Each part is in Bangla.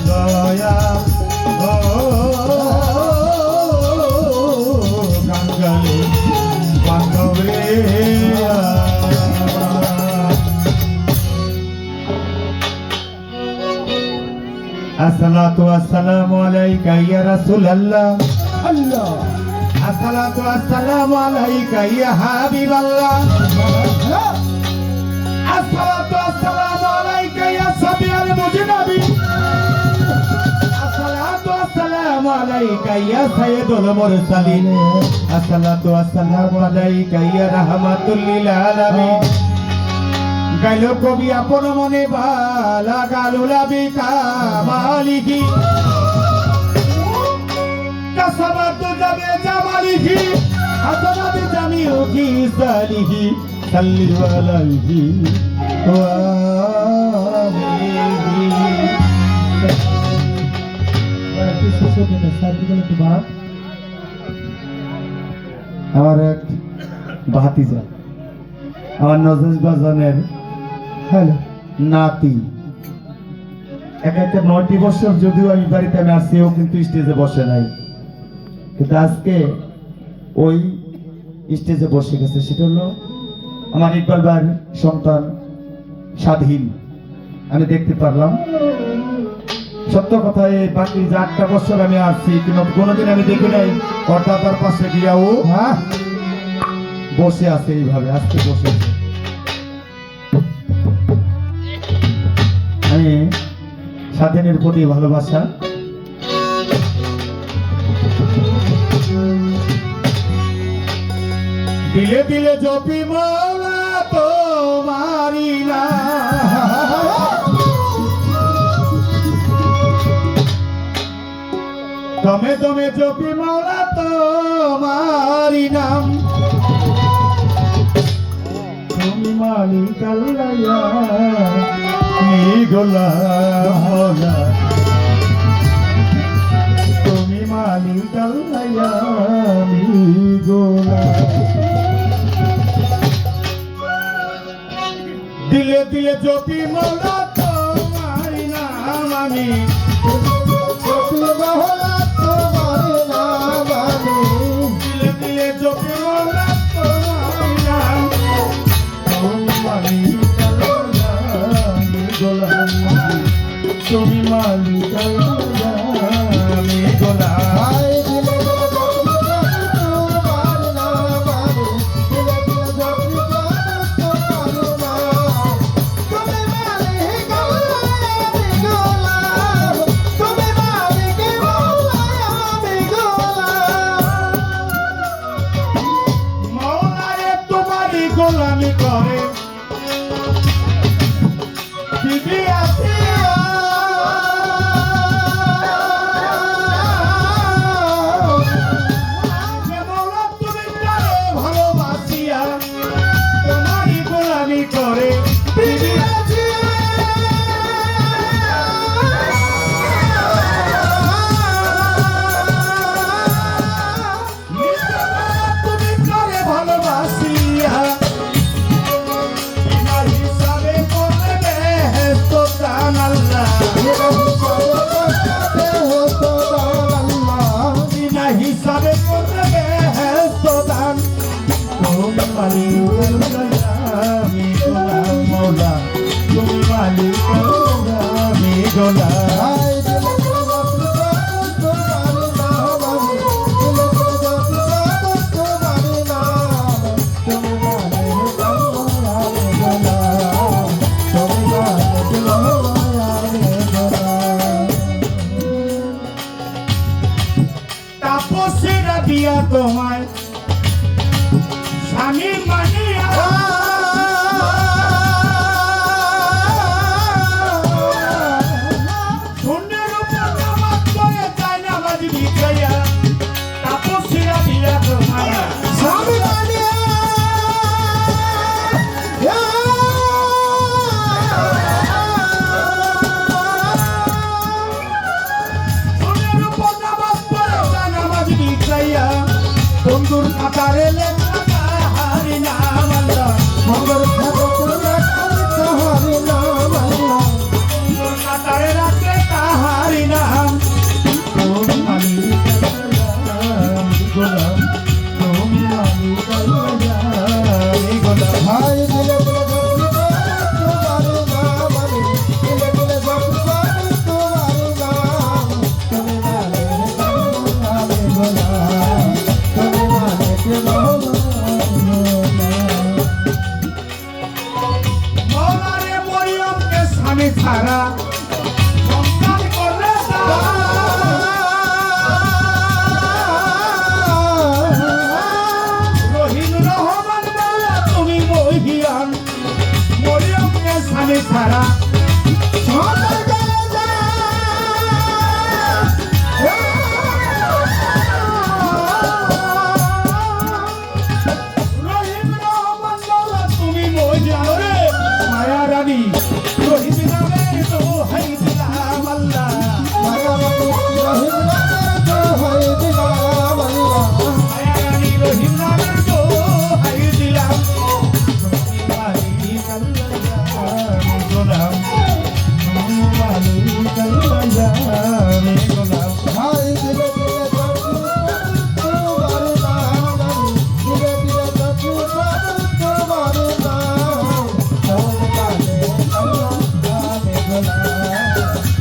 দয়া ও গঙ্গালে বান্ধবে আসসালাতু আসসালামু আলাইকা ইয়া রাসূলুল্লাহ আল্লাহ আসসালাতু আসসালামু আলাইকা ইয়া হাবিবাল্লাহ আসসালাতু আসসালামু আলাইকা ইয়া সাবিয়াল মুজনাবি আসসালাতু আসসালামু আলাইকা ইয়া সাইয়্যিদুল মুরসালিন আসসালাতু আসসালামু আলাইকা ইয়া রাহমাতুল লিল আলামিন গাইলো কবি আপন মনে বালা গালুলাবি কামালিহি কাসাবাতু যাবে জামালিহি হাসানাত জামিউ কি সালিহি সাল্লি আলাইহি ওয়া আলিহি আমার এক ভাতিজা আমার নজরুল বাজানের হ্যালো নাতি একটা 9টি বছর যদিও আমি বাড়িতে আমি আসছি ও কিন্তু স্টেজে বসে নাই কিন্তু আজকে ওই স্টেজে বসে গেছে সেটা হলো আমার ইকবাল ভাইয়ের সন্তান স্বাধীন আমি দেখতে পারলাম সত্য কথা এই বাকি যে 8টা বছর আমি আসছি কিন্তু কোনোদিন আমি দেখি নাই ওর দাদার পাশে গিয়া ও বসে আছে এইভাবে আজকে বসে আছে আমি স্বাধীনের প্রতি ভালোবাসা দিলে দিলে জপি মাওলা তোমারি নাম দমে দমে জপি মাওলা তোমারি নাম তুমি মালিক আল্লাহ গোলাম মওলা তুমি মালিক আল্লাহ গোলাম দিলে দিলে জপি মাওলা তোমারি নাম আমি জপি মাওলা তোমারি নাম আমি দিলে দিলে জপি মাওলা তোমারি নাম তুমি মালিক তুমি মালিক আমি গোলাম মওলারে তোমারই গোলামি করে বিবি আছে ভালোবাসিয়া তোমারই গোলামি করে বিবি আছে তুমি করে ভালোবাসিয়া হিসাবে করবে হেস্তদান তুমি মালিক আমি গোলাম মওলা তুমি মালিক আমি গোলাম দিয়া তোমায় স্বামী মানিয়া শূন্যের উপর নামাজ পড়ে যায় নামাজ বিছাইয়া তাপসীরা দিয়া তোমায় স্বামী মানিয়া শূন্যের উপর নামাজ পড়ে যায় নামাজ বিছাইয়া বন্ধুর কাতারে লেখা হারি নাম আল্লাহ মঙ্গল ঠাকুর হরি নাম আল্লাহ বন্ধুর কাতারে রাখে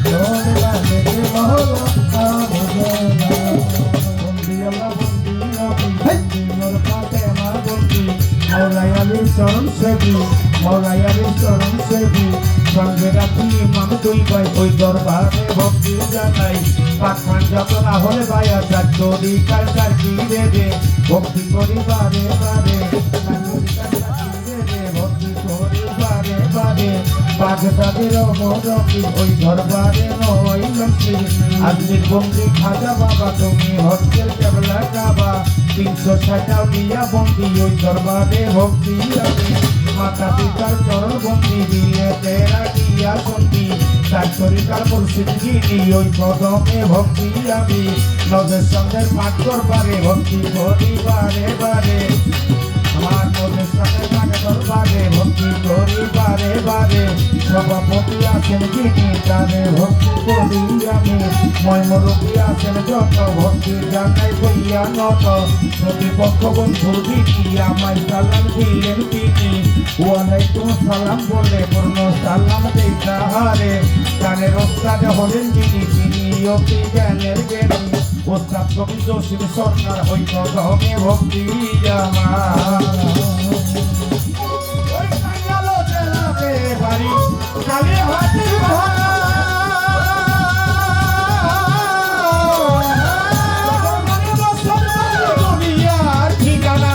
তোর গানে মোর বন্দি আল্লাহ বন্দি নবী মোর ফাতেমা বন্দি মৌলাই আলী চরণ সেবী মৌলাই আলী চরণ সেবী সঙ্গে রাখি ইমাম দুই ভাই ওই দরবারে ভক্তি জানাই পাখান যত না হলে ভাইয়া চার তরিকার চার কি রে ভক্তি করি বারে বারে ভক্তি করি বারে বারে বাগদাদের মরকি ওই দরবারে নয় লক্ষ্মী আজমির বন্দি খাজা বাবা তুমি হস্টেল কেবলা কাবা 360 দিয়া বন্দি ওই দরবারে ভক্তি আছে মাতা পিতার চরণ বন্দি দিয়ে তেরা দিয়া সন্ধি তার তরিকার মুর্শিদ গিরি ওই কদমে ভক্তি আমি নজর সঙ্গের পাঠ করবারে ভক্তি করি বারে বারে আমার নজর সঙ্গের পাঠ করবারে ভক্তি করি বারে বারে সভাপতি আছেন যিনি তারে ভক্তি করি আমি ময়মরূপী আছেন যত ভক্তি জানাই বইয়া নত প্রতিপক্ষ বন্ধু দিদি আমায় সালাম দিলেন তিনি ওয়ালাইকুম সালাম বলে পূর্ণ সালাম দেই তাহারে গানের ওস্তাদ হলেন যিনি তিনি অতি জ্ঞানের জ্ঞানী ওস্তাদ কবি জসিম সরকার ওই কদমে ভক্তি আমার বাড়ি কালী হাতে দুনিয়ার ঠিকানা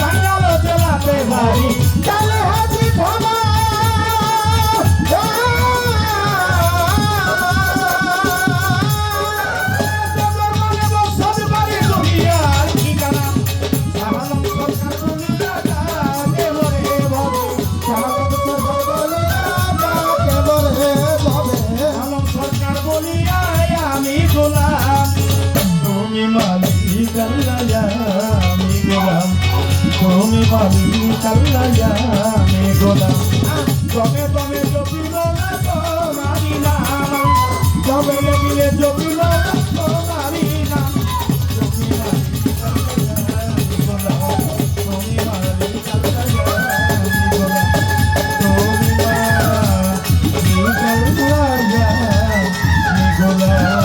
কাঙ্গালো জেলাতে বাড়ি কালী হাতে থামা দুনিয়ার ঠিকানা সাহালম সরকার দুনিয়া যাকে বলে ভাবে সাহালম সরকার বলিয়া আমি গোলাম তুমি মালিক আল্লাহ আমি গোলাম তুমি মালিক আল্লাহ আমি গোলাম তবে তবে জপিল না তোমারি নাম তবে মিলে জপিল না তোমারি নাম তুমি মালিক আল্লাহ আমি গোলাম তুমি মালিক আল্লাহ আমি গোলাম তুমি মালিক আল্লাহ আমি গোলাম